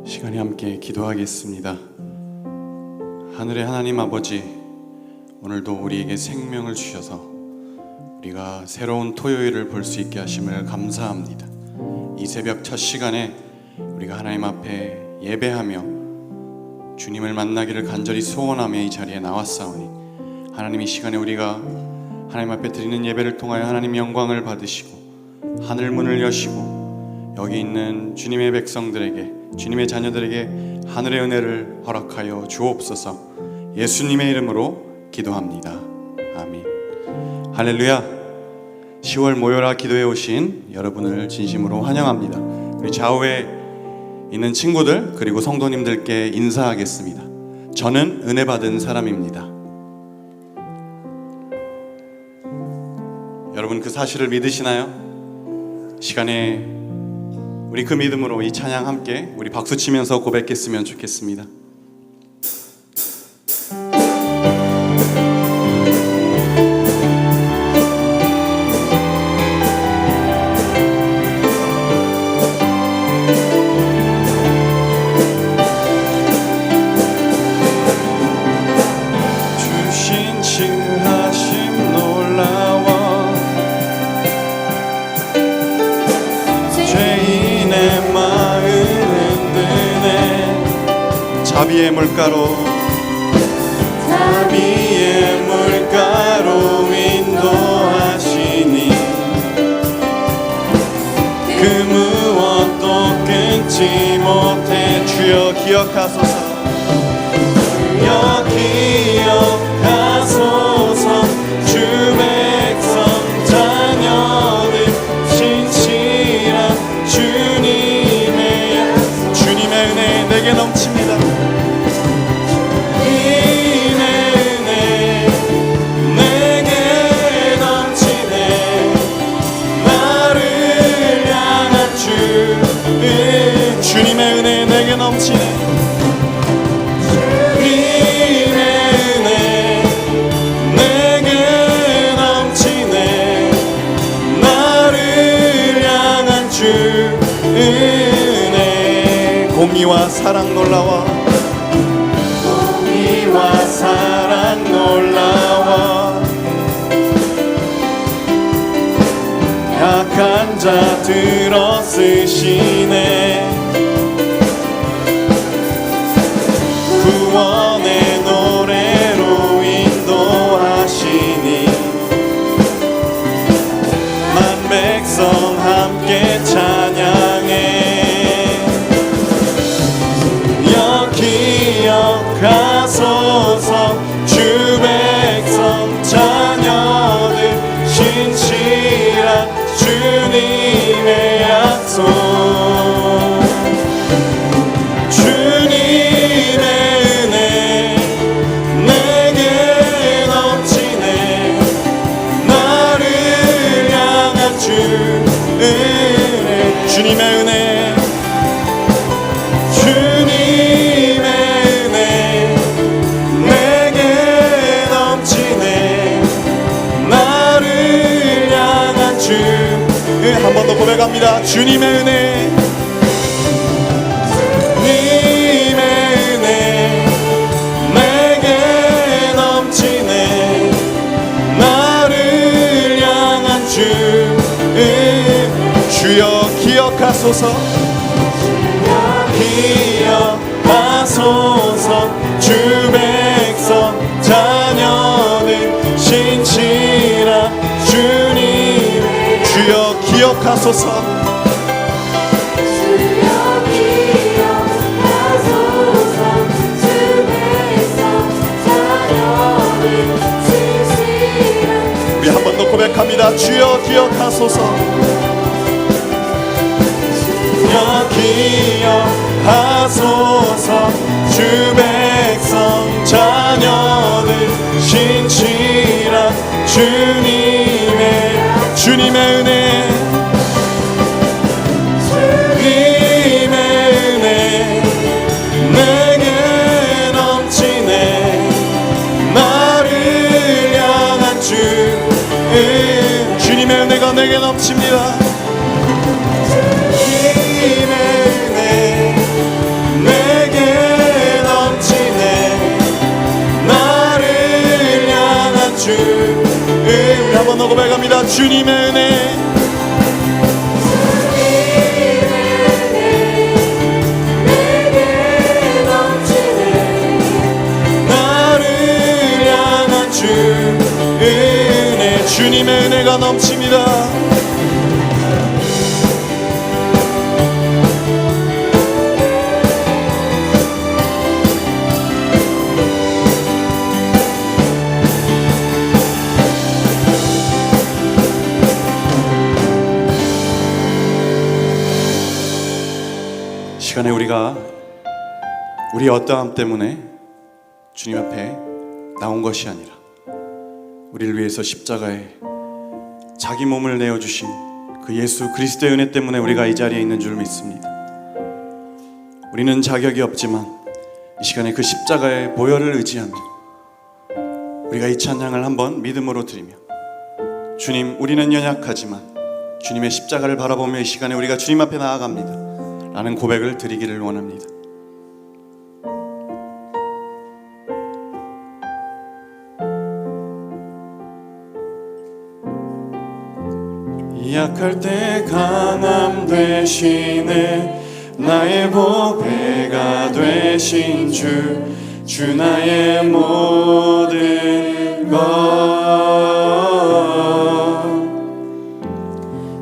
시간에 함께 기도하겠습니다. 하늘의 하나님 아버지, 오늘도 우리에게 생명을 주셔서 우리가 새로운 토요일을 볼 수 있게 하심을 감사합니다. 이 새벽 첫 시간에 우리가 하나님 앞에 예배하며 주님을 만나기를 간절히 소원하며 이 자리에 나왔사오니, 하나님 이 시간에 우리가 하나님 앞에 드리는 예배를 통하여 하나님 영광을 받으시고 하늘 문을 여시고 여기 있는 주님의 백성들에게, 주님의 자녀들에게 하늘의 은혜를 허락하여 주옵소서. 예수님의 이름으로 기도합니다. 아멘. 할렐루야. 10월 모여라 기도에 오신 여러분을 진심으로 환영합니다. 우리 좌우에 있는 친구들 그리고 성도님들께 인사하겠습니다. 저는 은혜 받은 사람입니다. 여러분 그 사실을 믿으시나요? 시간에 우리 그 믿음으로 이 찬양 함께 우리 박수 치면서 고백했으면 좋겠습니다. 주신 칭하심 놀라워 죄인의 마음 흔드네. 자비의 물가로 인도하시니 그 무엇도 끊지 못해. 주여 기억하소서. 주여 기억하소서. 주 백성 자녀들 신실한 주님의 은혜 내게 넘칩니다. 주님의 은혜 내게 넘치네. 나를 향한 주님의 은혜 내게 넘치네. 주님의 은혜 내게 넘치네. 나를 향한 주 은혜. 공의와 사랑 놀라워. 공의와 사랑 놀라워. 약한 자 들어 쓰시네. 구원의 노래로 인도하시니 만 백성 함께 찬양해. 기억하소서. 주 백성 자녀들 신실한 주님의 약속. 주님의 은혜 내게 넘치네. 나를 향한 주 은혜. 주님의 은혜 한 번 더 고백합니다. 주님의 은혜. 주님의 은혜 내게 넘치네. 나를 향한 주 주여 기억하소서. 기억하소서. 주 백성 자녀들 신실한 주님. 주여 기억하소서. 주여 기억하소서. 주 백성 자녀들 신실한. 우리 한 번 더 고백합니다. 주여 기억하소서. 주여 기억하소서. 주 백성 자녀들 신실한 주님의 은혜. 주님의 은혜 내게 넘치네. 나를 향한 주님의 은혜가 내게 넘치네. 주님의 은혜 주님의 은혜가 넘칩니다. 시간에 우리가 우리의 어떠함 때문에 주님 앞에 나온 것이 아니라 우리를 위해서 십자가에 자기 몸을 내어주신 그 예수 그리스도의 은혜 때문에 우리가 이 자리에 있는 줄 믿습니다. 우리는 자격이 없지만 이 시간에 그 십자가의 보혈을 의지하며 우리가 이 찬양을 한번 믿음으로 드리며 주님, 우리는 연약하지만 주님의 십자가를 바라보며 이 시간에 우리가 주님 앞에 나아갑니다 라는 고백을 드리기를 원합니다. 약할 때 강함 되시네 나의 보배가 되신 주 나의 모든 것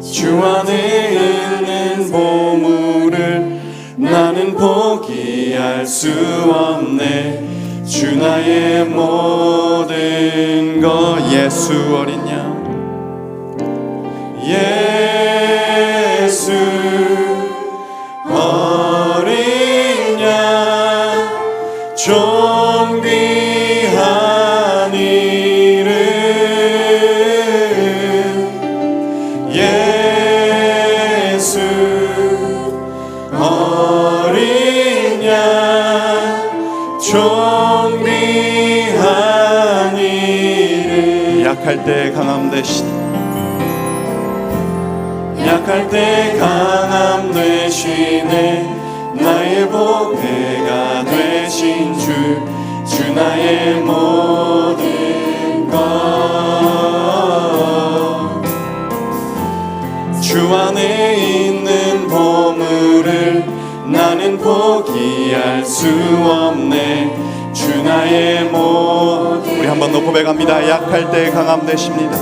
주 안에 있는 보물을 나는 포기할 수 없네 주 나의 모든 것 예수 어린 양 예수 어린 양 존귀한 이름 예수 어린 양 존귀한 이름 약할 때 강함 되신 약할 때 강함 되시네 나의 보배가 되신 주 나의 모든 것 주 안에 있는 보물을 나는 포기할 수 없네 주 나의 모든 우리 한번 더 고백합니다. 약할 때 강함 되십니다.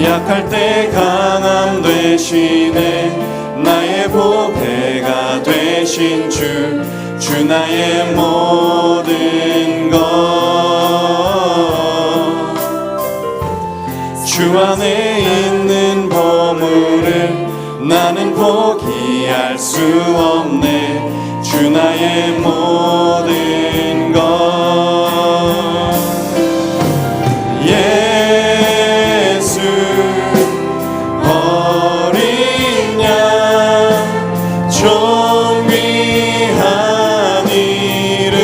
약할 때 강함 되시네 나의 보배가 되신 주 나의 모든 것 주 안에 있는 보물을 나는 포기할 수 없네 주 나의 모든 것 예수 어린 양 존귀한 이름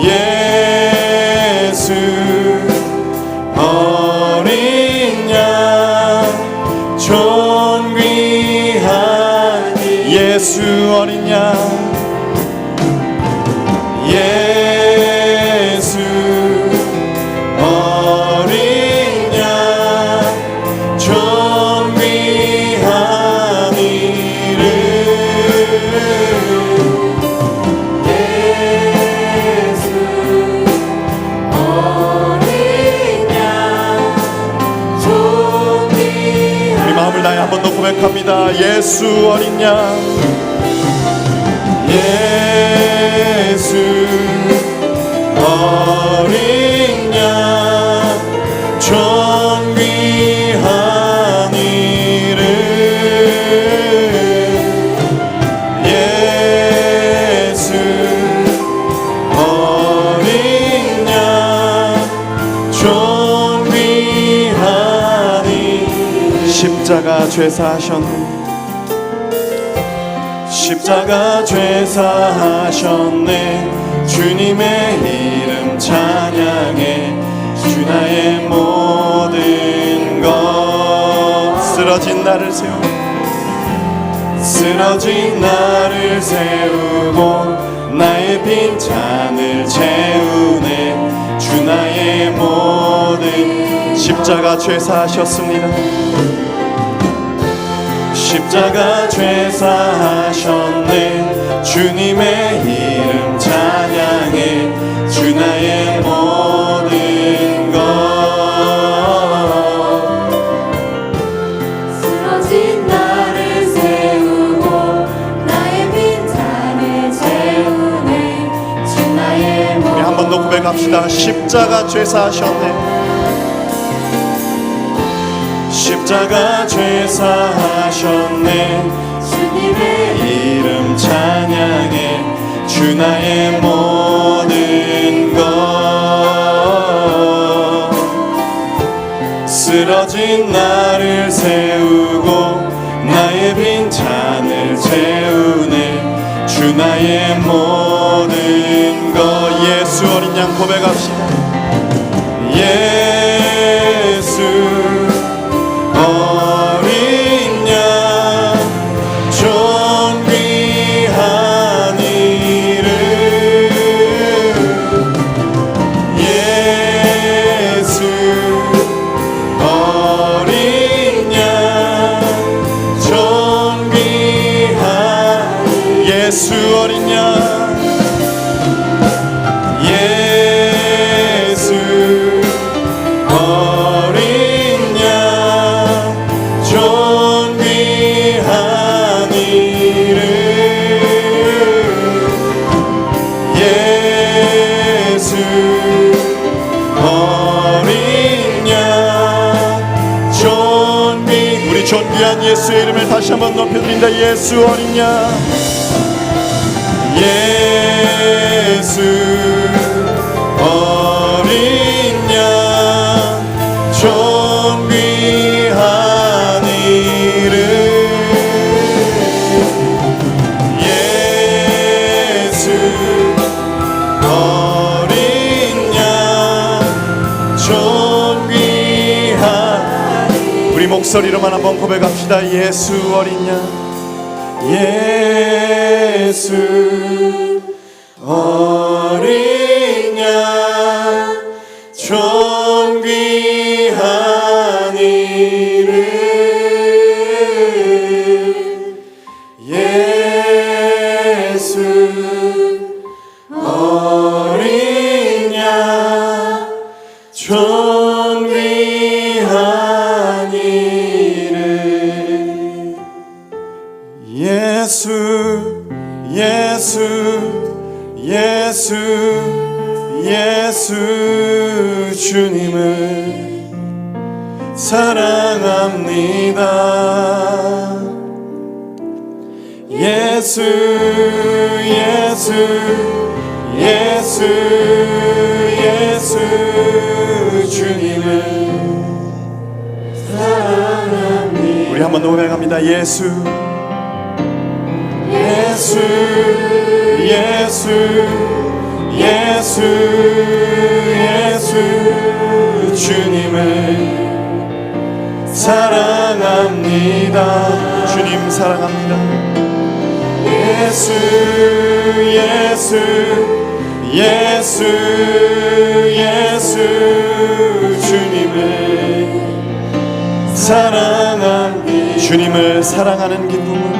예수 어린 양 존귀한 예수 어린 양 예수 어린 양 존귀한 이름 예수 어린 양 존귀한 우리 마음을 다해 한 번 더 고백합니다. 예수 어린 양 예수 어린 양 존귀한 이름 예수 어린 양 존귀한 이름 십자가 죄사하셨네 십자가 죄사하셨네 주님의 이름 찬양해 주 나의 모든 것 쓰러진 나를 세우고 쓰러진 나를 세우고 나의 빈잔을 채우네 주 주 나의 모든 십자가 죄사하셨습니다. 십자가 죄사하셨네. 주님의 이름 찬양해. 주 나의 모든 것. 쓰러진 나를 세우고 나의 빈잔을 채우네. 주 나의 모든. 우리 한 번 더 고백합시다. 십자가 죄사하셨네. 십자가 죄사하셨네. 주님의 이름 찬양해. 주 나의 모든 것. 쓰러진 나를 세우고 나의 빈잔을 채우네. 주 나의 모든 것. 예수 어린 양 고백합시다. 예수 어린 양 존귀한 이름. 예수 어린 양 존귀한. 예수 어린 양. 예수 어린 양 존귀한 이름. 예수 어린 양 존귀. 우리 존귀한 예수의 이름을 다시 한번 높여드린다. 예수 어린 양. 예수 어린 양 존귀한 이름. 예수 어린 양 존귀한. 우리 목소리로만 한번 고백합시다. 예수 어린 양. 예수 어린 양 존귀한 이름. 예수 어린 양 존귀한 이름. 예수 예수 예수 예수 주님을 사랑합니다. 예수 예수 예수 예수 주님을 사랑합니다. 우리 한 번 더 고백합니다. 예수 예수 예수 예수 예수 주님을 사랑합니다. 주님 사랑합니다. 예수 예수 예수 예수 주님을 사랑합니다. 주님을 사랑하는 기쁨을.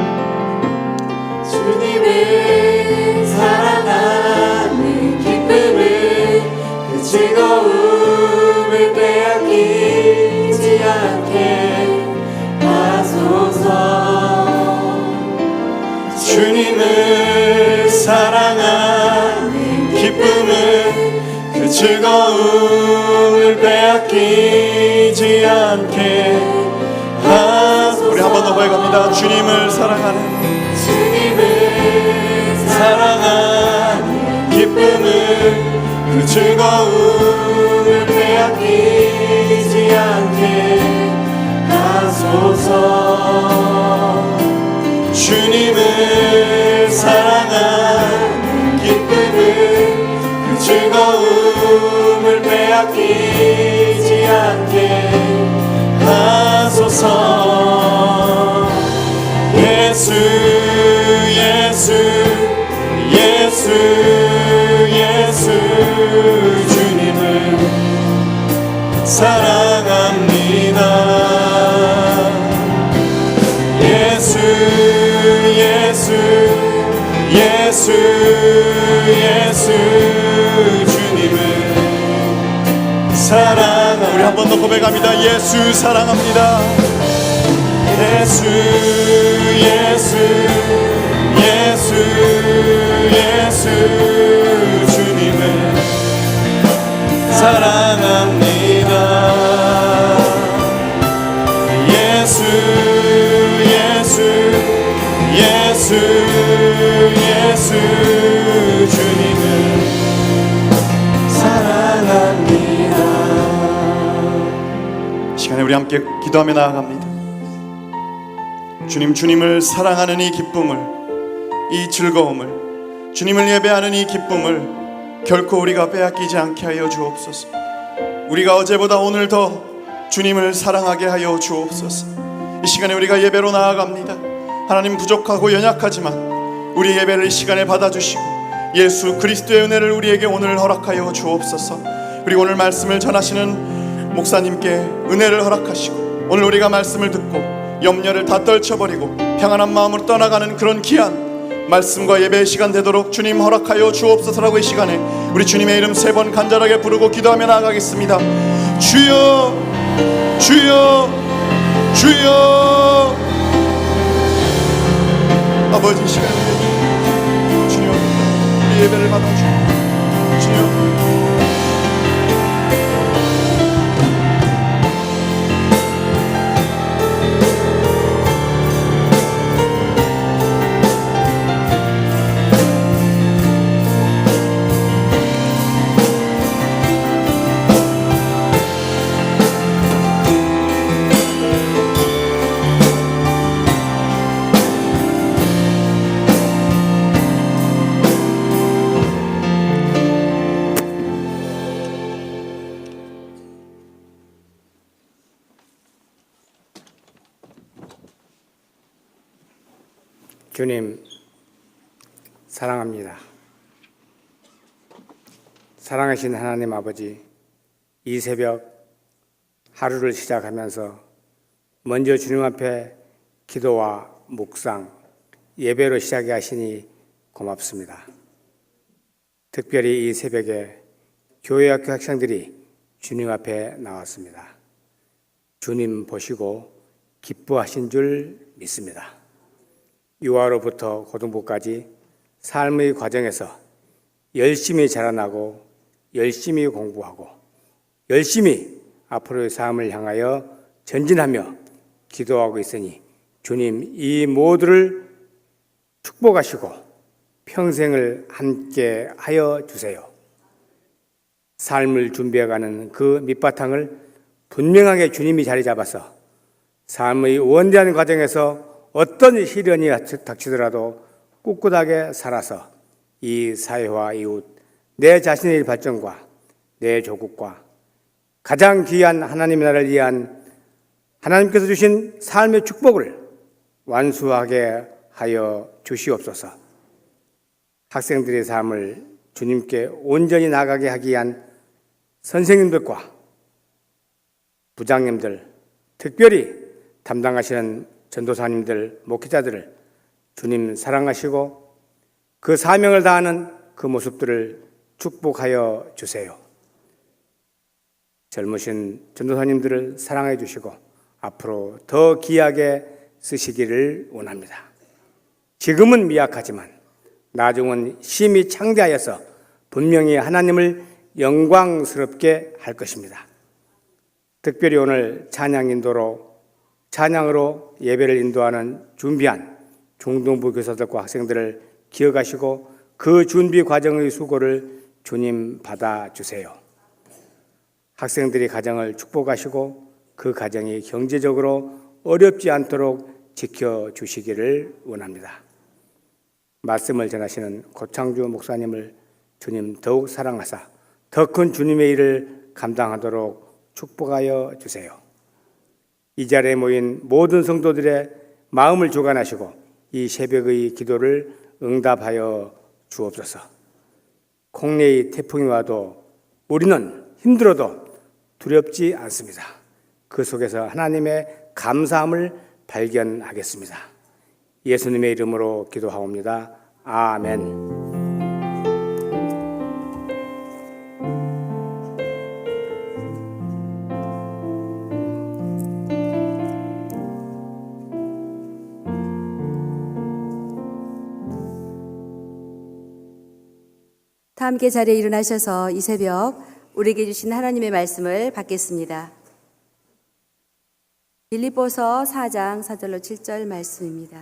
주님을 사랑하는 기쁨을 그 즐거움을 빼앗기지 않게 하소서. 주님을 사랑하는 기쁨을 그 즐거움을 빼앗기지 않게 하소서. 우리 한 번 더 고백합니다. 주님을 사랑하는 사랑하는 기쁨을 그 즐거움을 빼앗기지 않게 하소서. 주님을 사랑하는 기쁨을 그 즐거움을 빼앗기지 않게 하소서. 예수 예수 예수 예수 주님을 예수 예수 예수 주님을 사랑합니다. 우리 한 번 더 고백합니다. 예수 사랑합니다. 예수 예수 예수 예수 주님을 사랑합니다. 예수 예수 예수 예수 주님을 사랑합니다. 이 시간에 우리 함께 기도하며 나아갑니다. 주님, 주님을 사랑하는 이 기쁨을, 이 즐거움을, 주님을 예배하는 이 기쁨을 결코 우리가 빼앗기지 않게 하여 주옵소서. 우리가 어제보다 오늘 더 주님을 사랑하게 하여 주옵소서. 이 시간에 우리가 예배로 나아갑니다. 하나님, 부족하고 연약하지만 우리 예배를 이 시간에 받아주시고 예수 그리스도의 은혜를 우리에게 오늘 허락하여 주옵소서. 그리고 오늘 말씀을 전하시는 목사님께 은혜를 허락하시고 오늘 우리가 말씀을 듣고 염려를 다 떨쳐버리고 평안한 마음으로 떠나가는 그런 귀한 말씀과 예배의 시간 되도록 주님 허락하여 주옵소서라고 이 시간에 우리 주님의 이름 3번 간절하게 부르고 기도하며 나아가겠습니다. 주여 주여 주여. 아버지, 이 시간에 주여 우리 예배를 받아주시고 주여 주님 사랑합니다. 사랑하신 하나님 아버지, 이 새벽 하루를 시작하면서 먼저 주님 앞에 기도와 묵상, 예배로 시작해 하시니 고맙습니다. 특별히 이 새벽에 교회학교 학생들이 주님 앞에 나왔습니다. 주님 보시고 기뻐하신 줄 믿습니다. 유아로부터 고등부까지 삶의 과정에서 열심히 자라나고 열심히 공부하고 열심히 앞으로의 삶을 향하여 전진하며 기도하고 있으니 주님 이 모두를 축복하시고 평생을 함께 하여 주세요. 삶을 준비해가는 그 밑바탕을 분명하게 주님이 자리 잡아서 삶의 원대한 과정에서 어떤 시련이 닥치더라도 꿋꿋하게 살아서 이 사회와 이웃, 내 자신의 발전과 내 조국과 가장 귀한 하나님의 나라를 위한 하나님께서 주신 삶의 축복을 완수하게 하여 주시옵소서. 학생들의 삶을 주님께 온전히 나가게 하기 위한 선생님들과 부장님들, 특별히 담당하시는 전도사님들, 목회자들을 주님 사랑하시고 그 사명을 다하는 그 모습들을 축복하여 주세요. 젊으신 전도사님들을 사랑해 주시고 앞으로 더 귀하게 쓰시기를 원합니다. 지금은 미약하지만 나중은 심히 창대하여서 분명히 하나님을 영광스럽게 할 것입니다. 특별히 오늘 찬양으로 예배를 인도하는 준비한 중등부 교사들과 학생들을 기억하시고 그 준비 과정의 수고를 주님 받아주세요. 학생들이 가정을 축복하시고 그 가정이 경제적으로 어렵지 않도록 지켜주시기를 원합니다. 말씀을 전하시는 고창주 목사님을 주님 더욱 사랑하사 더 큰 주님의 일을 감당하도록 축복하여 주세요. 이 자리에 모인 모든 성도들의 마음을 주관하시고 이 새벽의 기도를 응답하여 주옵소서. 콩레이 태풍이 와도 우리는 힘들어도 두렵지 않습니다. 그 속에서 하나님의 감사함을 발견하겠습니다. 예수님의 이름으로 기도하옵니다. 아멘. 다 함께 자리에 일어나셔서 이 새벽 우리에게 주신 하나님의 말씀을 받겠습니다. 빌립보서 4장 4절로 7절 말씀입니다.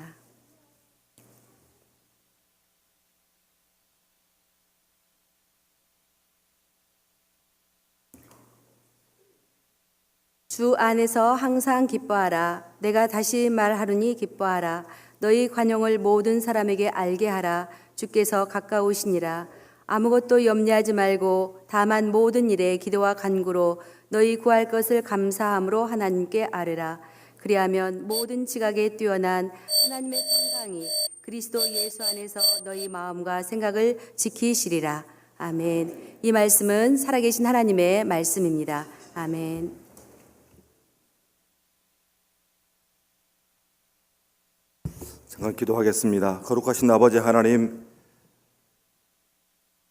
주 안에서 항상 기뻐하라. 내가 다시 말하노니 기뻐하라. 너희 관용을 모든 사람에게 알게 하라. 주께서 가까우시니라. 아무것도 염려하지 말고 다만 모든 일에 기도와 간구로 너희 구할 것을 감사함으로 하나님께 아뢰라. 그리하면 모든 지각에 뛰어난 하나님의 평강이 그리스도 예수 안에서 너희 마음과 생각을 지키시리라. 아멘. 이 말씀은 살아계신 하나님의 말씀입니다. 아멘. 잠깐 기도하겠습니다. 거룩하신 아버지 하나님,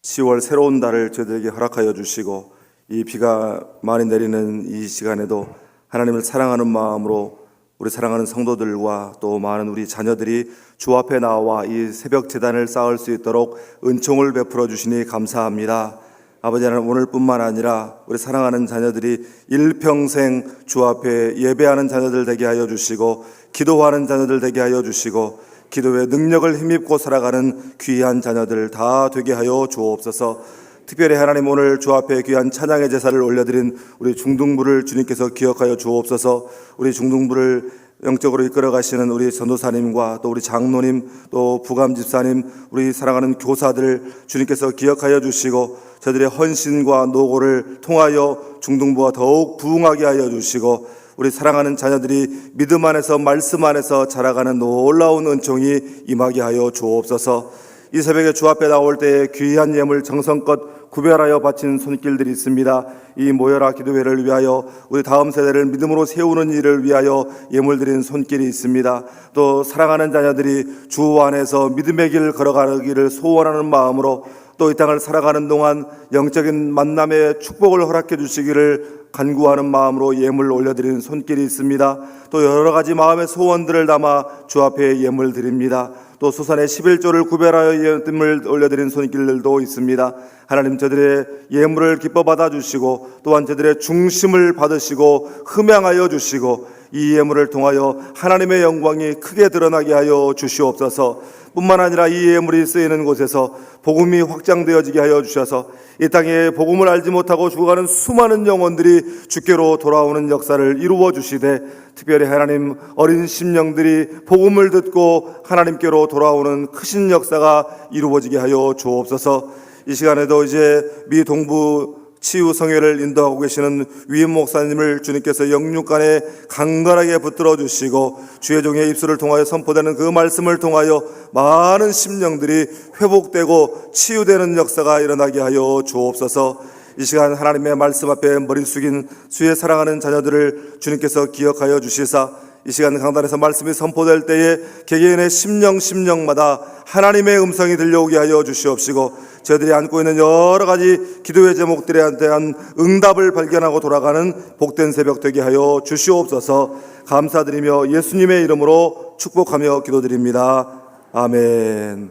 10월 새로운 달을 저희들에게 허락하여 주시고 이 비가 많이 내리는 이 시간에도 하나님을 사랑하는 마음으로 우리 사랑하는 성도들과 또 많은 우리 자녀들이 주 앞에 나와 이 새벽 제단을 쌓을 수 있도록 은총을 베풀어 주시니 감사합니다. 아버지 하나님, 오늘뿐만 아니라 우리 사랑하는 자녀들이 일평생 주 앞에 예배하는 자녀들 되게 하여 주시고 기도하는 자녀들 되게 하여 주시고 기도의 능력을 힘입고 살아가는 귀한 자녀들 다 되게 하여 주옵소서. 특별히 하나님, 오늘 주 앞에 귀한 찬양의 제사를 올려드린 우리 중등부를 주님께서 기억하여 주옵소서. 우리 중등부를 영적으로 이끌어 가시는 우리 전도사님과 또 우리 장로님, 또 부감 집사님, 우리 사랑하는 교사들 주님께서 기억하여 주시고 저들의 헌신과 노고를 통하여 중등부와 더욱 부흥하게 하여 주시고 우리 사랑하는 자녀들이 믿음 안에서 말씀 안에서 자라가는 놀라운 은총이 임하게 하여 주옵소서. 이 새벽에 주 앞에 나올 때에 귀한 예물 정성껏 구별하여 바친 손길들이 있습니다. 이 모여라 기도회를 위하여 우리 다음 세대를 믿음으로 세우는 일을 위하여 예물 드린 손길이 있습니다. 또 사랑하는 자녀들이 주 안에서 믿음의 길을 걸어가기를 소원하는 마음으로 또 이 땅을 살아가는 동안 영적인 만남의 축복을 허락해 주시기를 간구하는 마음으로 예물 올려드리는 손길이 있습니다. 또 여러 가지 마음의 소원들을 담아 주 앞에 예물 드립니다. 또 수산의 11조를 구별하여 예물 올려드린 손길들도 있습니다. 하나님, 저들의 예물을 기뻐 받아주시고 또한 저들의 중심을 받으시고 흠양하여 주시고 이 예물을 통하여 하나님의 영광이 크게 드러나게 하여 주시옵소서. 뿐만 아니라 이 예물이 쓰이는 곳에서 복음이 확장되어지게 하여 주셔서 이 땅에 복음을 알지 못하고 죽어가는 수많은 영혼들이 주께로 돌아오는 역사를 이루어 주시되 특별히 하나님, 어린 심령들이 복음을 듣고 하나님께로 돌아오는 크신 역사가 이루어지게 하여 주옵소서. 이 시간에도 이제 미 동부 치유 성회를 인도하고 계시는 위임 목사님을 주님께서 영육간에 강건하게 붙들어 주시고 주의 종의 입술을 통하여 선포되는 그 말씀을 통하여 많은 심령들이 회복되고 치유되는 역사가 일어나게 하여 주옵소서. 이 시간 하나님의 말씀 앞에 머리 숙인 주의 사랑하는 자녀들을 주님께서 기억하여 주시사 이 시간 강단에서 말씀이 선포될 때에 개개인의 심령마다 하나님의 음성이 들려오게 하여 주시옵시고 저희들이 안고 있는 여러 가지 기도의 제목들에 대한 응답을 발견하고 돌아가는 복된 새벽 되게 하여 주시옵소서. 감사드리며 예수님의 이름으로 축복하며 기도드립니다. 아멘.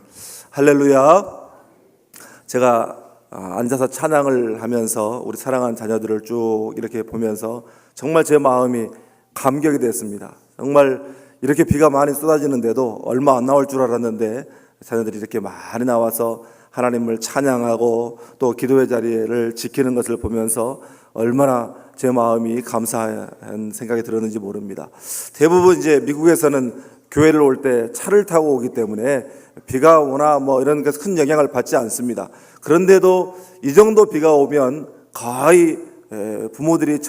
할렐루야. 제가 앉아서 찬양을 하면서 우리 사랑하는 자녀들을 쭉 이렇게 보면서 정말 제 마음이 감격이 됐습니다. 정말 이렇게 비가 많이 쏟아지는데도 얼마 안 나올 줄 알았는데 자녀들이 이렇게 많이 나와서 하나님을 찬양하고 또 기도의 자리를 지키는 것을 보면서 얼마나 제 마음이 감사한 생각이 들었는지 모릅니다. 대부분 이제 미국에서는 교회를 올 때 차를 타고 오기 때문에 비가 오나 뭐 이런 것에 큰 영향을 받지 않습니다. 그런데도 이 정도 비가 오면 거의 부모들이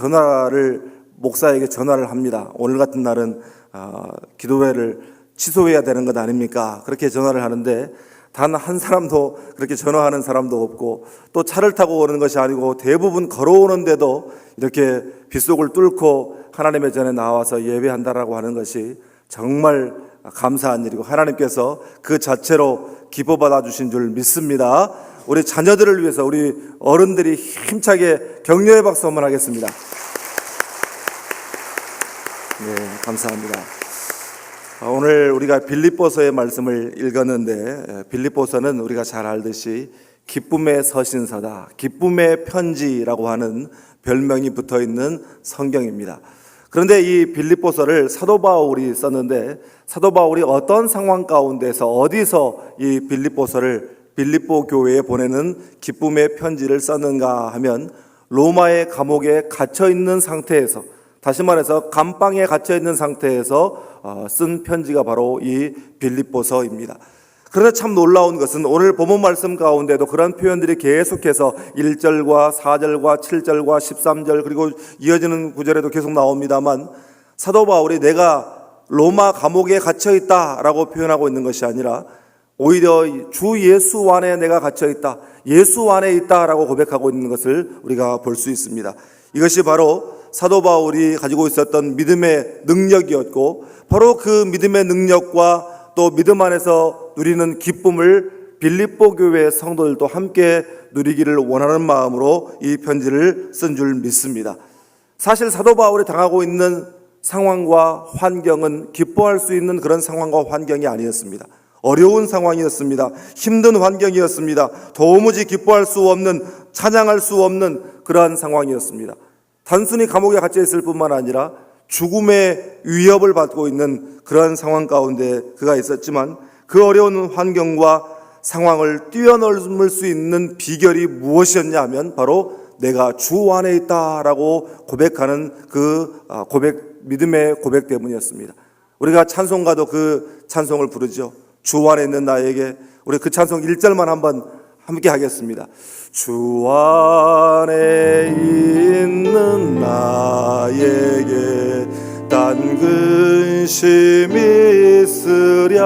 목사에게 전화를 합니다. 오늘 같은 날은 기도회를 취소해야 되는 것 아닙니까? 그렇게 전화를 하는데 단 한 사람도 그렇게 전화하는 사람도 없고 또 차를 타고 오는 것이 아니고 대부분 걸어오는데도 이렇게 빗속을 뚫고 하나님의 전에 나와서 예배한다라고 하는 것이 정말 감사한 일이고 하나님께서 그 자체로 기뻐 받아주신 줄 믿습니다. 우리 자녀들을 위해서 우리 어른들이 힘차게 격려의 박수 한번 하겠습니다. 네, 감사합니다. 오늘 우리가 빌립보서의 말씀을 읽었는데 빌립보서는 우리가 잘 알듯이 기쁨의 서신서다, 기쁨의 편지라고 하는 별명이 붙어 있는 성경입니다. 그런데 이 빌립보서를 사도 바울이 썼는데 사도 바울이 어떤 상황 가운데서 어디서 이 빌립보 교회에 보내는 기쁨의 편지를 썼는가 하면 로마의 감옥에 갇혀 있는 상태에서, 다시 말해서 감방에 갇혀 있는 상태에서 쓴 편지가 바로 이 빌립보서입니다. 그런데 참 놀라운 것은 오늘 본문 말씀 가운데도 그런 표현들이 계속해서 1절과 4절과 7절과 13절 그리고 이어지는 구절에도 계속 나옵니다만 사도 바울이 내가 로마 감옥에 갇혀 있다라고 표현하고 있는 것이 아니라 오히려 주 예수 안에 내가 갇혀 있다, 예수 안에 있다라고 고백하고 있는 것을 우리가 볼 수 있습니다. 이것이 바로 사도 바울이 가지고 있었던 믿음의 능력이었고 바로 그 믿음의 능력과 또 믿음 안에서 누리는 기쁨을 빌립보 교회 성도들도 함께 누리기를 원하는 마음으로 이 편지를 쓴 줄 믿습니다. 사실 사도 바울이 당하고 있는 상황과 환경은 기뻐할 수 있는 그런 상황과 환경이 아니었습니다. 어려운 상황이었습니다. 힘든 환경이었습니다. 도무지 기뻐할 수 없는, 찬양할 수 없는 그러한 상황이었습니다. 단순히 감옥에 갇혀 있을 뿐만 아니라 죽음의 위협을 받고 있는 그런 상황 가운데 그가 있었지만 그 어려운 환경과 상황을 뛰어넘을 수 있는 비결이 무엇이었냐 하면 바로 내가 주 안에 있다라고 고백하는 그 믿음의 고백 때문이었습니다. 우리가 찬송가도 그 찬송을 부르죠. 주 안에 있는 나에게. 우리 그 찬송 1절만 한번 함께 하겠습니다. 주 안에 있는 나에게 딴 근심이 있으랴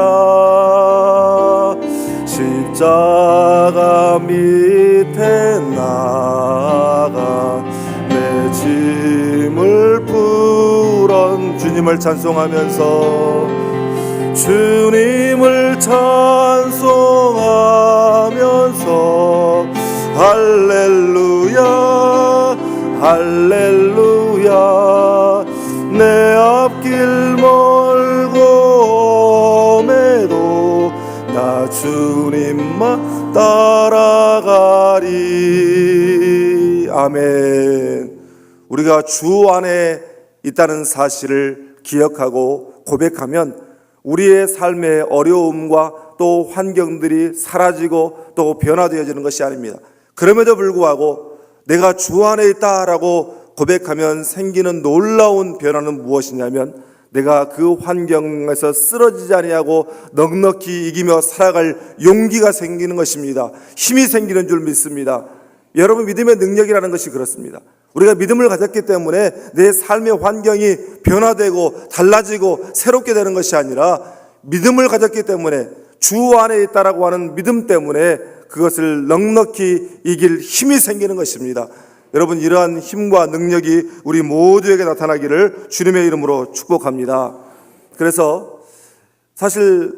십자가 밑에 나가 내 짐을 풀은 주님을 찬송하면서 주님을 찬송하면서 할렐루야 할렐루야 내 앞길 멀고 험해도 나 주님만 따라가리. 아멘. 우리가 주 안에 있다는 사실을 기억하고 고백하면 우리의 삶의 어려움과 또 환경들이 사라지고 또 변화되어지는 것이 아닙니다. 그럼에도 불구하고 내가 주 안에 있다라고 고백하면 생기는 놀라운 변화는 무엇이냐면 내가 그 환경에서 쓰러지지 아니하고 넉넉히 이기며 살아갈 용기가 생기는 것입니다. 힘이 생기는 줄 믿습니다. 여러분, 믿음의 능력이라는 것이 그렇습니다. 우리가 믿음을 가졌기 때문에 내 삶의 환경이 변화되고 달라지고 새롭게 되는 것이 아니라 믿음을 가졌기 때문에 주 안에 있다라고 하는 믿음 때문에 그것을 넉넉히 이길 힘이 생기는 것입니다. 여러분, 이러한 힘과 능력이 우리 모두에게 나타나기를 주님의 이름으로 축복합니다. 그래서 사실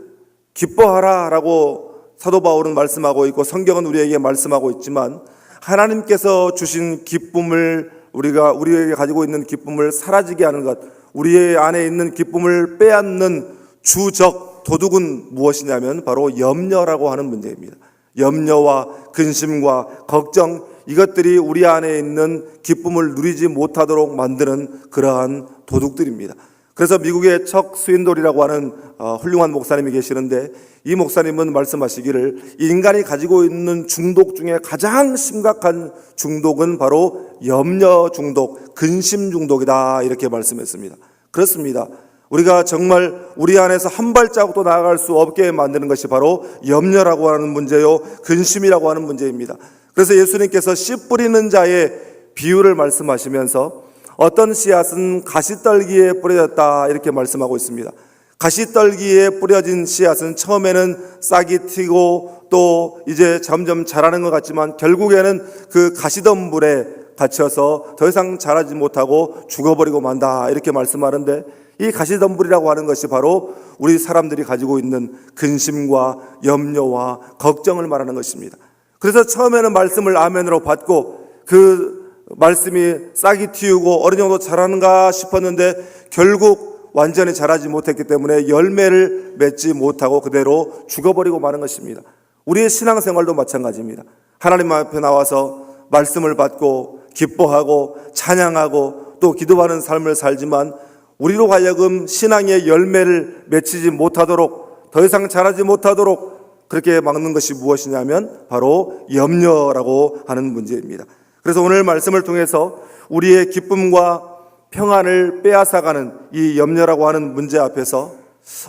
기뻐하라라고 사도 바울은 말씀하고 있고 성경은 우리에게 말씀하고 있지만 하나님께서 주신 기쁨을 우리에게 가지고 있는 기쁨을 사라지게 하는 것, 우리의 안에 있는 기쁨을 빼앗는 주적 도둑은 무엇이냐면 바로 염려라고 하는 문제입니다. 염려와 근심과 걱정, 이것들이 우리 안에 있는 기쁨을 누리지 못하도록 만드는 그러한 도둑들입니다. 그래서 미국의 척 스윈돌이라고 하는 훌륭한 목사님이 계시는데 이 목사님은 말씀하시기를 인간이 가지고 있는 중독 중에 가장 심각한 중독은 바로 염려 중독, 근심 중독이다, 이렇게 말씀했습니다. 그렇습니다. 우리가 정말 우리 안에서 한 발자국도 나아갈 수 없게 만드는 것이 바로 염려라고 하는 문제요, 근심이라고 하는 문제입니다. 그래서 예수님께서 씨 뿌리는 자의 비유를 말씀하시면서 어떤 씨앗은 가시떨기에 뿌려졌다, 이렇게 말씀하고 있습니다. 가시떨기에 뿌려진 씨앗은 처음에는 싹이 튀고 또 이제 점점 자라는 것 같지만 결국에는 그 가시덤불에 갇혀서 더 이상 자라지 못하고 죽어버리고 만다, 이렇게 말씀하는데 이 가시덤불이라고 하는 것이 바로 우리 사람들이 가지고 있는 근심과 염려와 걱정을 말하는 것입니다. 그래서 처음에는 말씀을 아멘으로 받고 그 말씀이 싹이 틔우고 어느 정도 자라는가 싶었는데 결국 완전히 자라지 못했기 때문에 열매를 맺지 못하고 그대로 죽어버리고 마는 것입니다. 우리의 신앙생활도 마찬가지입니다. 하나님 앞에 나와서 말씀을 받고 기뻐하고 찬양하고 또 기도하는 삶을 살지만 우리로 하여금 신앙의 열매를 맺히지 못하도록 더 이상 자라지 못하도록 그렇게 막는 것이 무엇이냐면 바로 염려라고 하는 문제입니다. 그래서 오늘 말씀을 통해서 우리의 기쁨과 평안을 빼앗아가는 이 염려라고 하는 문제 앞에서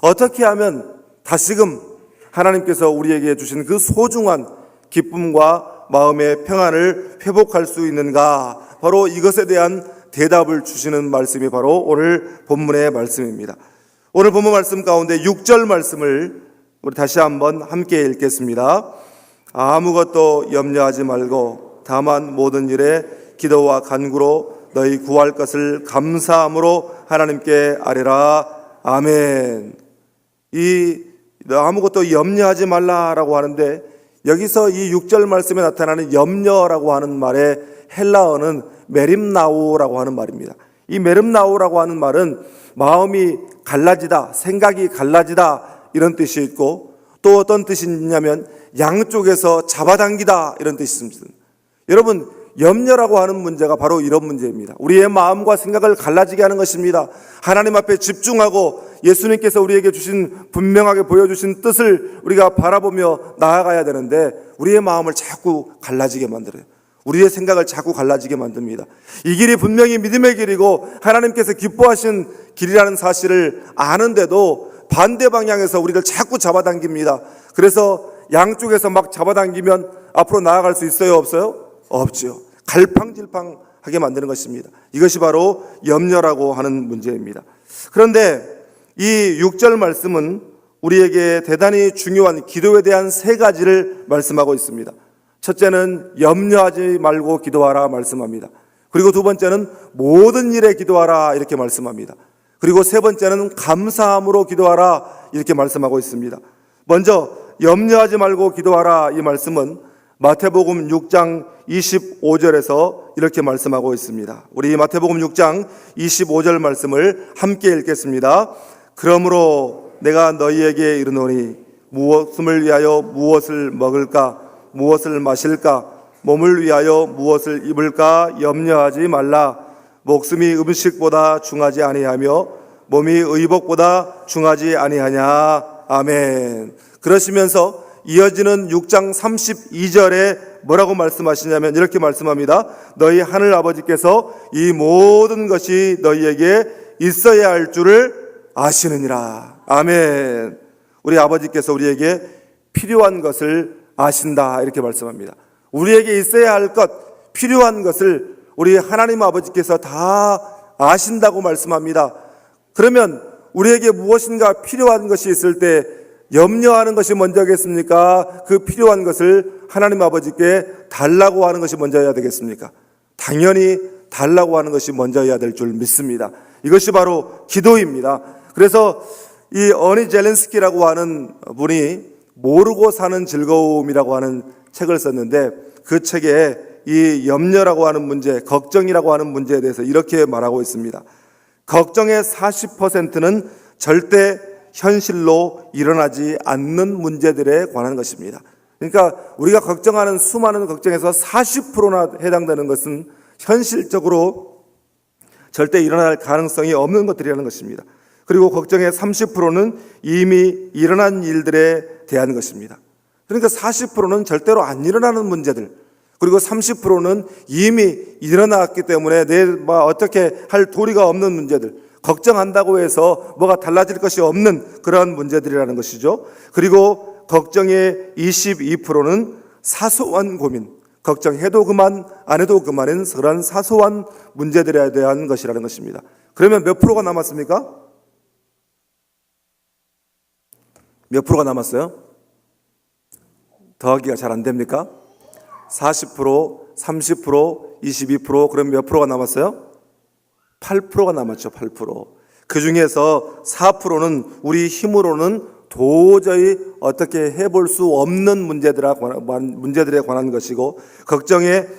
어떻게 하면 다시금 하나님께서 우리에게 주신 그 소중한 기쁨과 마음의 평안을 회복할 수 있는가, 바로 이것에 대한 대답을 주시는 말씀이 바로 오늘 본문의 말씀입니다. 오늘 본문 말씀 가운데 6절 말씀을 우리 다시 한번 함께 읽겠습니다. 아무것도 염려하지 말고 다만 모든 일에 기도와 간구로 너희 구할 것을 감사함으로 하나님께 아뢰라. 아멘. 이 아무것도 염려하지 말라라고 하는데 여기서 이 6절 말씀에 나타나는 염려라고 하는 말의 헬라어는 메림나우라고 하는 말입니다. 이 메림나우라고 하는 말은 마음이 갈라지다, 생각이 갈라지다 이런 뜻이 있고 또 어떤 뜻이 있냐면 양쪽에서 잡아당기다 이런 뜻이 있습니다. 여러분, 염려라고 하는 문제가 바로 이런 문제입니다. 우리의 마음과 생각을 갈라지게 하는 것입니다. 하나님 앞에 집중하고 예수님께서 우리에게 주신 분명하게 보여주신 뜻을 우리가 바라보며 나아가야 되는데 우리의 마음을 자꾸 갈라지게 만들어요. 우리의 생각을 자꾸 갈라지게 만듭니다. 이 길이 분명히 믿음의 길이고 하나님께서 기뻐하신 길이라는 사실을 아는데도 반대 방향에서 우리를 자꾸 잡아당깁니다. 그래서 양쪽에서 막 잡아당기면 앞으로 나아갈 수 있어요, 없어요? 없지요. 갈팡질팡하게 만드는 것입니다. 이것이 바로 염려라고 하는 문제입니다. 그런데 이 6절 말씀은 우리에게 대단히 중요한 기도에 대한 세 가지를 말씀하고 있습니다. 첫째는 염려하지 말고 기도하라 말씀합니다. 그리고 두 번째는 모든 일에 기도하라 이렇게 말씀합니다. 그리고 세 번째는 감사함으로 기도하라 이렇게 말씀하고 있습니다. 먼저 염려하지 말고 기도하라 이 말씀은 마태복음 6장 25절에서 이렇게 말씀하고 있습니다. 우리 마태복음 6장 25절 말씀을 함께 읽겠습니다. 그러므로 내가 너희에게 이르노니 무엇을 위하여 무엇을 먹을까 무엇을 마실까 몸을 위하여 무엇을 입을까 염려하지 말라. 목숨이 음식보다 중하지 아니하며 몸이 의복보다 중하지 아니하냐. 아멘. 그러시면서 이어지는 6장 32절에 뭐라고 말씀하시냐면 이렇게 말씀합니다. 너희 하늘 아버지께서 이 모든 것이 너희에게 있어야 할 줄을 아시느니라. 아멘. 우리 아버지께서 우리에게 필요한 것을 아신다 이렇게 말씀합니다. 우리에게 있어야 할 것, 필요한 것을 우리 하나님 아버지께서 다 아신다고 말씀합니다. 그러면 우리에게 무엇인가 필요한 것이 있을 때 염려하는 것이 먼저겠습니까? 그 필요한 것을 하나님 아버지께 달라고 하는 것이 먼저여야 되겠습니까? 당연히 달라고 하는 것이 먼저여야 될 줄 믿습니다. 이것이 바로 기도입니다. 그래서 이 어니 젤렌스키라고 하는 분이 모르고 사는 즐거움이라고 하는 책을 썼는데 그 책에 이 염려라고 하는 문제, 걱정이라고 하는 문제에 대해서 이렇게 말하고 있습니다. 걱정의 40%는 절대 현실로 일어나지 않는 문제들에 관한 것입니다. 그러니까 우리가 걱정하는 수많은 걱정에서 40%나 해당되는 것은 현실적으로 절대 일어날 가능성이 없는 것들이라는 것입니다. 그리고 걱정의 30%는 이미 일어난 일들에 대한 것입니다. 그러니까 40%는 절대로 안 일어나는 문제들, 그리고 30%는 이미 일어났기 때문에 어떻게 할 도리가 없는 문제들, 걱정한다고 해서 뭐가 달라질 것이 없는 그런 문제들이라는 것이죠. 그리고 걱정의 22%는 사소한 고민, 걱정해도 그만 안 해도 그만인 그런 사소한 문제들에 대한 것이라는 것입니다. 그러면 몇 프로가 남았습니까? 몇 프로가 남았어요? 더하기가 잘 안 됩니까? 40%, 30%, 22%, 그럼 몇 프로가 남았어요? 8%가 남았죠. 8%. 그 중에서 4%는 우리 힘으로는 도저히 어떻게 해볼 수 없는 문제들에 관한 것이고, 걱정의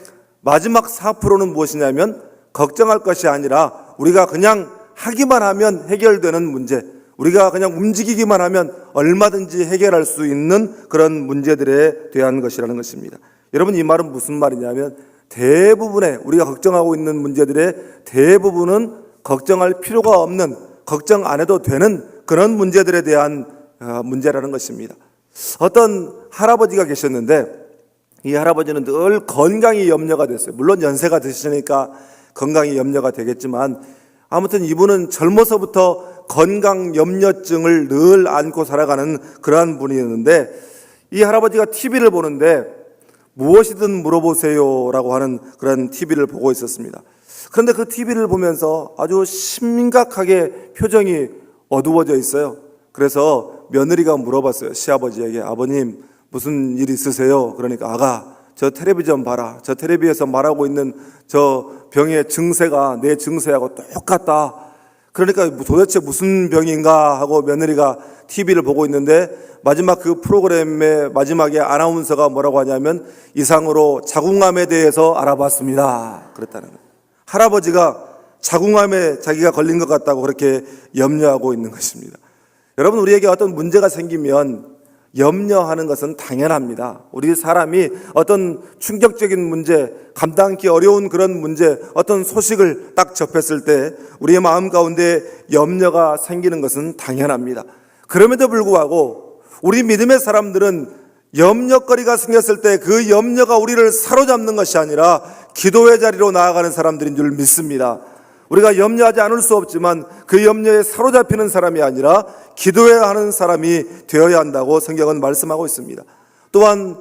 마지막 4%는 무엇이냐면 걱정할 것이 아니라 우리가 그냥 하기만 하면 해결되는 문제, 우리가 그냥 움직이기만 하면 얼마든지 해결할 수 있는 그런 문제들에 대한 것이라는 것입니다. 여러분, 이 말은 무슨 말이냐면 대부분의 우리가 걱정하고 있는 문제들의 대부분은 걱정할 필요가 없는, 걱정 안 해도 되는 그런 문제들에 대한 문제라는 것입니다. 어떤 할아버지가 계셨는데 이 할아버지는 늘 건강이 염려가 됐어요. 물론 연세가 드시니까 건강이 염려가 되겠지만 아무튼 이분은 젊어서부터 건강 염려증을 늘 안고 살아가는 그러한 분이었는데, 이 할아버지가 TV를 보는데 무엇이든 물어보세요라고 하는 그런 TV를 보고 있었습니다. 그런데 그 TV를 보면서 아주 심각하게 표정이 어두워져 있어요. 그래서 며느리가 물어봤어요. 시아버지에게, 아버님 무슨 일 있으세요? 그러니까, 아가 저 텔레비전 봐라. 저 텔레비에서 말하고 있는 저 병의 증세가 내 증세하고 똑같다. 그러니까 도대체 무슨 병인가 하고 며느리가 TV를 보고 있는데 마지막 그 프로그램의 마지막에 아나운서가 뭐라고 하냐면 이상으로 자궁암에 대해서 알아봤습니다. 그랬다는 거예요. 할아버지가 자궁암에 자기가 걸린 것 같다고 그렇게 염려하고 있는 것입니다. 여러분, 우리에게 어떤 문제가 생기면 염려하는 것은 당연합니다. 우리 사람이 어떤 충격적인 문제, 감당하기 어려운 그런 문제, 어떤 소식을 딱 접했을 때 우리의 마음 가운데 염려가 생기는 것은 당연합니다. 그럼에도 불구하고 우리 믿음의 사람들은 염려거리가 생겼을 때 그 염려가 우리를 사로잡는 것이 아니라 기도의 자리로 나아가는 사람들인 줄 믿습니다. 우리가 염려하지 않을 수 없지만 그 염려에 사로잡히는 사람이 아니라 기도해야 하는 사람이 되어야 한다고 성경은 말씀하고 있습니다. 또한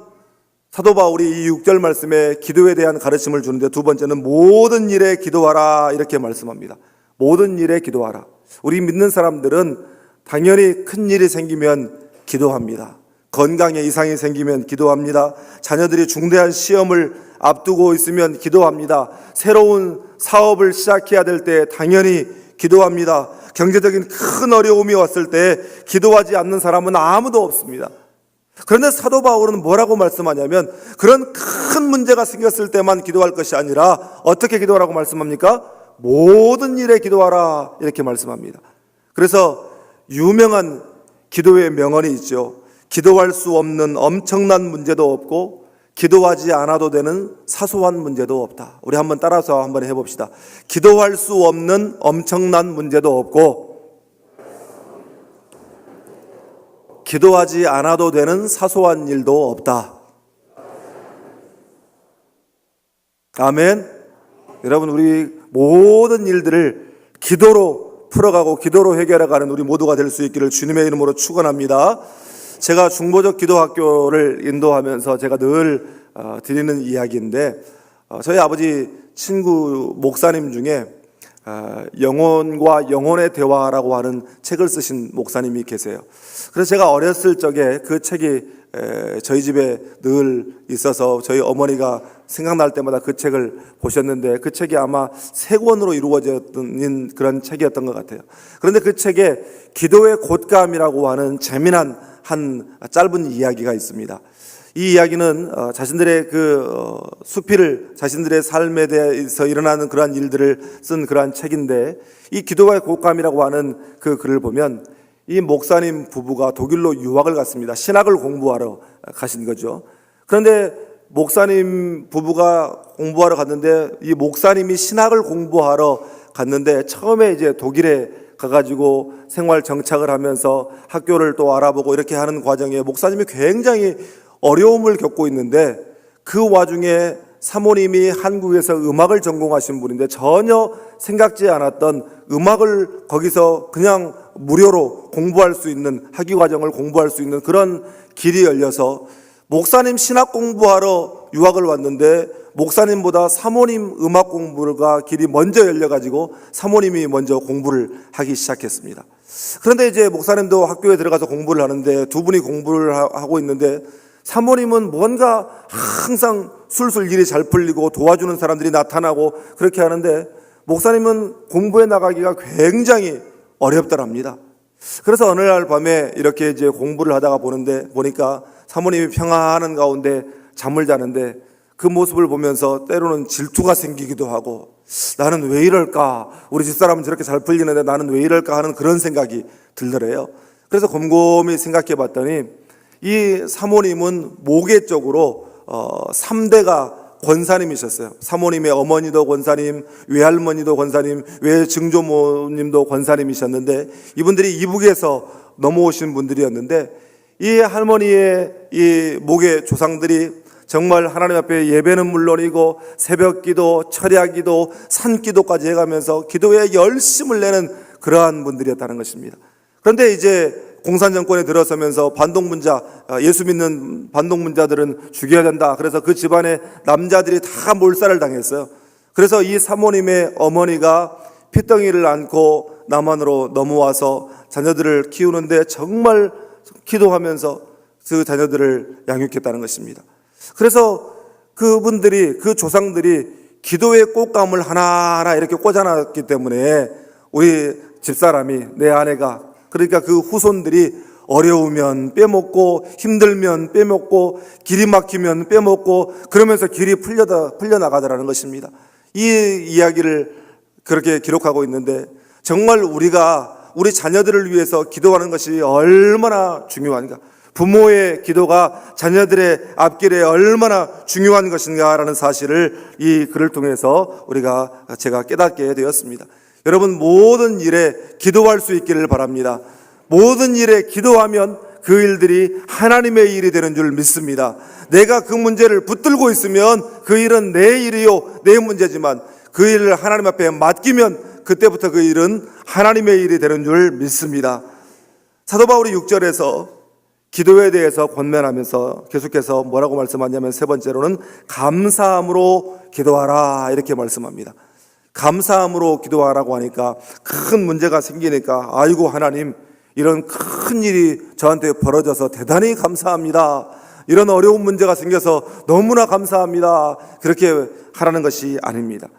사도 바울이 이 6절 말씀에 기도에 대한 가르침을 주는데, 두 번째는 모든 일에 기도하라 이렇게 말씀합니다. 모든 일에 기도하라. 우리 믿는 사람들은 당연히 큰 일이 생기면 기도합니다. 건강에 이상이 생기면 기도합니다. 자녀들이 중대한 시험을 앞두고 있으면 기도합니다. 새로운 사업을 시작해야 될 때 당연히 기도합니다. 경제적인 큰 어려움이 왔을 때 기도하지 않는 사람은 아무도 없습니다. 그런데 사도 바울은 뭐라고 말씀하냐면 그런 큰 문제가 생겼을 때만 기도할 것이 아니라 어떻게 기도하라고 말씀합니까? 모든 일에 기도하라 이렇게 말씀합니다. 그래서 유명한 기도의 명언이 있죠. 기도할 수 없는 엄청난 문제도 없고 기도하지 않아도 되는 사소한 문제도 없다. 우리 한번 따라서 한번 해봅시다. 기도할 수 없는 엄청난 문제도 없고 기도하지 않아도 되는 사소한 일도 없다. 아멘. 여러분, 우리 모든 일들을 기도로 풀어가고 기도로 해결해가는 우리 모두가 될 수 있기를 주님의 이름으로 축원합니다. 제가 중보적 기도학교를 인도하면서 제가 늘 드리는 이야기인데, 저희 아버지 친구 목사님 중에 영혼과 영혼의 대화라고 하는 책을 쓰신 목사님이 계세요. 그래서 제가 어렸을 적에 그 책이 저희 집에 늘 있어서 저희 어머니가 생각날 때마다 그 책을 보셨는데, 그 책이 아마 3권으로 이루어진 그런 책이었던 것 같아요. 그런데 그 책에 기도의 곧감이라고 하는 재미난 한 짧은 이야기가 있습니다. 이 이야기는 자신들의 수필을, 자신들의 삶에 대해서 일어나는 그러한 일들을 쓴 그러한 책인데, 이 기도의 곧감이라고 하는 그 글을 보면 이 목사님 부부가 독일로 유학을 갔습니다. 신학을 공부하러 가신 거죠. 그런데 목사님 부부가 공부하러 갔는데, 이 목사님이 신학을 공부하러 갔는데 처음에 이제 독일에 가가지고 생활 정착을 하면서 학교를 또 알아보고 이렇게 하는 과정에 목사님이 굉장히 어려움을 겪고 있는데, 그 와중에 사모님이 한국에서 음악을 전공하신 분인데 전혀 생각지 않았던 음악을 거기서 그냥 무료로 공부할 수 있는, 학위 과정을 공부할 수 있는 그런 길이 열려서 목사님 신학 공부하러 유학을 왔는데 목사님보다 사모님 음악 공부가 길이 먼저 열려가지고 사모님이 먼저 공부를 하기 시작했습니다. 그런데 이제 목사님도 학교에 들어가서 공부를 하는데 두 분이 공부를 하고 있는데, 사모님은 뭔가 항상 술술 일이 잘 풀리고 도와주는 사람들이 나타나고 그렇게 하는데, 목사님은 공부에 나가기가 굉장히 어렵더랍니다. 그래서 어느 날 밤에 이렇게 이제 공부를 하다가 보니까 사모님이 평안한 가운데 잠을 자는데 그 모습을 보면서 때로는 질투가 생기기도 하고 나는 왜 이럴까? 우리 집사람은 저렇게 잘 풀리는데 나는 왜 이럴까 하는 그런 생각이 들더래요. 그래서 곰곰이 생각해 봤더니 이 사모님은 모계 쪽으로 3대가 권사님이셨어요. 사모님의 어머니도 권사님, 외할머니도 권사님, 외증조모님도 권사님이셨는데 이분들이 이북에서 넘어오신 분들이었는데 이 할머니의 이 모계 조상들이 정말 하나님 앞에 예배는 물론이고 새벽기도, 철야기도, 산기도까지 해가면서 기도에 열심을 내는 그러한 분들이었다는 것입니다. 그런데 이제 공산정권에 들어서면서 반동문자, 예수 믿는 반동문자들은 죽여야 된다. 그래서 그 집안의 남자들이 다 몰살을 당했어요. 그래서 이 사모님의 어머니가 핏덩이를 안고 남한으로 넘어와서 자녀들을 키우는데 정말 기도하면서 그 자녀들을 양육했다는 것입니다. 그래서 그분들이, 그 조상들이 기도의 꽃감을 하나하나 이렇게 꽂아놨기 때문에 우리 집사람이, 내 아내가, 그러니까 그 후손들이 어려우면 빼먹고 힘들면 빼먹고 길이 막히면 빼먹고 그러면서 길이 풀려나가더라는 것입니다. 이 이야기를 그렇게 기록하고 있는데 정말 우리가 우리 자녀들을 위해서 기도하는 것이 얼마나 중요한가, 부모의 기도가 자녀들의 앞길에 얼마나 중요한 것인가라는 사실을 이 글을 통해서 제가 깨닫게 되었습니다. 여러분, 모든 일에 기도할 수 있기를 바랍니다. 모든 일에 기도하면 그 일들이 하나님의 일이 되는 줄 믿습니다. 내가 그 문제를 붙들고 있으면 그 일은 내 일이요, 내 문제지만 그 일을 하나님 앞에 맡기면 그때부터 그 일은 하나님의 일이 되는 줄 믿습니다. 사도 바울이 6절에서 기도에 대해서 권면하면서 계속해서 뭐라고 말씀하냐면 세 번째로는 감사함으로 기도하라 이렇게 말씀합니다. 감사함으로 기도하라고 하니까 큰 문제가 생기니까 아이고 하나님, 이런 큰 일이 저한테 벌어져서 대단히 감사합니다. 이런 어려운 문제가 생겨서 너무나 감사합니다. 그렇게 하라는 것이 아닙니다.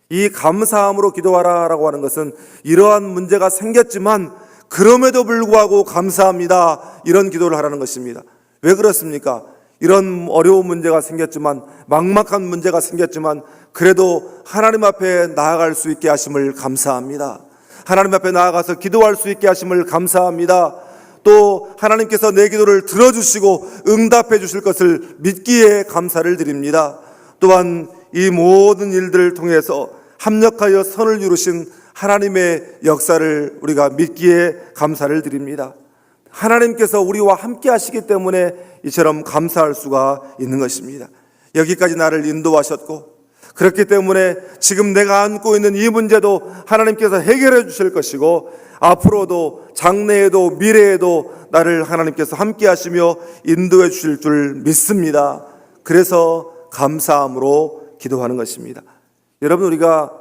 이 감사함으로 기도하라라고 하는 것은 이러한 문제가 생겼지만 그럼에도 불구하고 감사합니다, 이런 기도를 하라는 것입니다. 왜 그렇습니까? 이런 어려운 문제가 생겼지만, 막막한 문제가 생겼지만 그래도 하나님 앞에 나아갈 수 있게 하심을 감사합니다. 하나님 앞에 나아가서 기도할 수 있게 하심을 감사합니다. 또 하나님께서 내 기도를 들어주시고 응답해 주실 것을 믿기에 감사를 드립니다. 또한 이 모든 일들을 통해서 합력하여 선을 이루신 하나님의 역사를 우리가 믿기에 감사를 드립니다. 하나님께서 우리와 함께 하시기 때문에 이처럼 감사할 수가 있는 것입니다. 여기까지 나를 인도하셨고, 그렇기 때문에 지금 내가 안고 있는 이 문제도 하나님께서 해결해 주실 것이고, 앞으로도 장래에도 미래에도 나를 하나님께서 함께 하시며 인도해 주실 줄 믿습니다. 그래서 감사함으로 기도하는 것입니다. 여러분, 우리가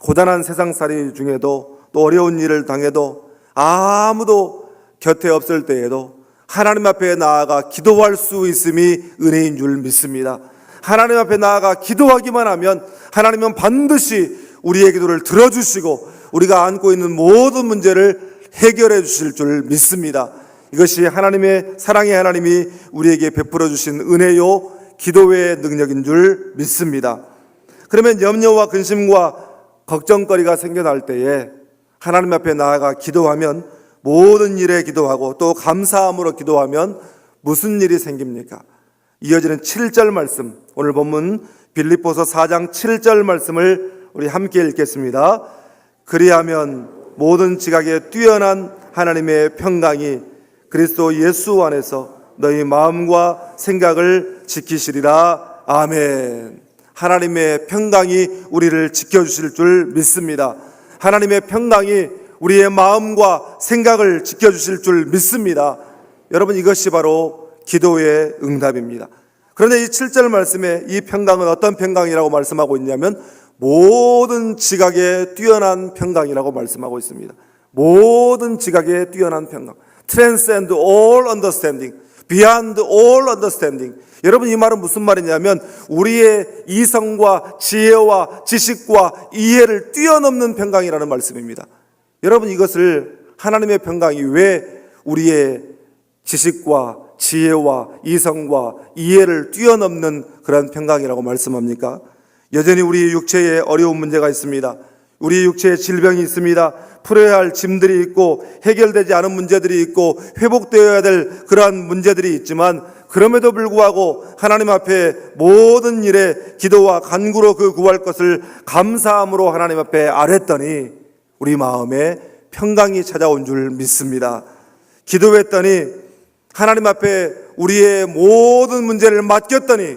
고단한 세상살이 중에도 또 어려운 일을 당해도 아무도 곁에 없을 때에도 하나님 앞에 나아가 기도할 수 있음이 은혜인 줄 믿습니다. 하나님 앞에 나아가 기도하기만 하면 하나님은 반드시 우리의 기도를 들어주시고 우리가 안고 있는 모든 문제를 해결해 주실 줄 믿습니다. 이것이 하나님의 사랑의 하나님이 우리에게 베풀어 주신 은혜요 기도의 능력인 줄 믿습니다. 그러면 염려와 근심과 걱정거리가 생겨날 때에 하나님 앞에 나아가 기도하면, 모든 일에 기도하고 또 감사함으로 기도하면 무슨 일이 생깁니까? 이어지는 7절 말씀, 오늘 본문 빌립보서 4장 7절 말씀을 우리 함께 읽겠습니다. 그리하면 모든 지각에 뛰어난 하나님의 평강이 그리스도 예수 안에서 너희 마음과 생각을 지키시리라. 아멘. 하나님의 평강이 우리를 지켜주실 줄 믿습니다. 하나님의 평강이 우리의 마음과 생각을 지켜주실 줄 믿습니다. 여러분, 이것이 바로 기도의 응답입니다. 그런데 이 7절 말씀에 이 평강은 어떤 평강이라고 말씀하고 있냐면 모든 지각에 뛰어난 평강이라고 말씀하고 있습니다. 모든 지각에 뛰어난 평강, transcend all understanding, beyond all understanding. 여러분, 이 말은 무슨 말이냐면 우리의 이성과 지혜와 지식과 이해를 뛰어넘는 평강이라는 말씀입니다. 여러분, 이것을 하나님의 평강이 왜 우리의 지식과 지혜와 이성과 이해를 뛰어넘는 그런 평강이라고 말씀합니까? 여전히 우리 육체에 어려운 문제가 있습니다. 우리 육체에 질병이 있습니다. 풀어야 할 짐들이 있고 해결되지 않은 문제들이 있고 회복되어야 될 그러한 문제들이 있지만, 그럼에도 불구하고 하나님 앞에 모든 일에 기도와 간구로 그 구할 것을 감사함으로 하나님 앞에 아뢰더니 우리 마음에 평강이 찾아온 줄 믿습니다. 기도했더니 하나님 앞에 우리의 모든 문제를 맡겼더니